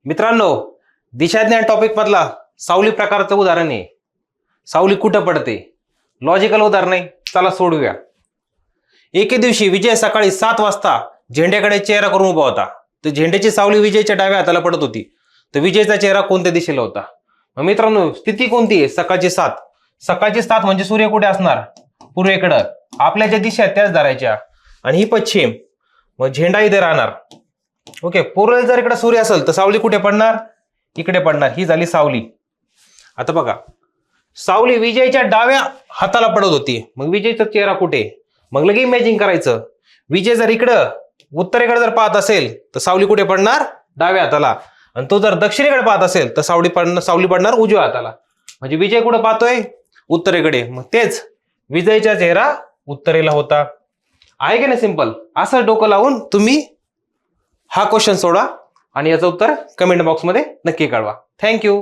मित्रांनो, दिशाज्ञान टॉपिक मधला सावली प्रकारचं उदाहरण आहे. सावली कुठं पडते? लॉजिकल उदाहरण आहे. चला सोडूया. एके दिवशी विजय सकाळी 7 वाजता झेंड्याकडे चेहरा करून उभा होता. तर झेंड्याची सावली विजयच्या डाव्या हाताला पडत होती. तर विजयचा चेहरा कोणत्या दिशेला होता? मित्रांनो, स्थिती कोणती आहे? सकाळची 7. सकाळची 7 म्हणजे सूर्य कुठे असणार? पूर्वेकडं. आपल्या ज्या दिशा त्याच धरायच्या. आणि ही पश्चिम. मग झेंडा इथे राहणार. ओके. पूर्वेला जर इकडे सूर्य असेल तर सावली कुठे पडणार? इकडे पडणार. ही झाली सावली. आता बघा, सावली विजयच्या डाव्या हाताला पडत होती. मग विजयचा चेहरा कुठे? मग लगे इमॅजिन करायचं. विजय जर इकडं उत्तरेकडे जर पाहत असेल तर सावली कुठे पडणार? डाव्या हाताला. आणि तो जर दक्षिणेकडे पाहत असेल तर सावली पडणार उजव्या हाताला. म्हणजे विजय कुठे पाहतोय? उत्तरेकडे. मग तेच विजयचा चेहरा उत्तरेला होता. आहे की नाही सिंपल? असं डोकं लावून तुम्ही हा क्वेश्चन सोडा आणि याचं उत्तर कमेंट बॉक्समध्ये नक्की कळवा. थँक्यू.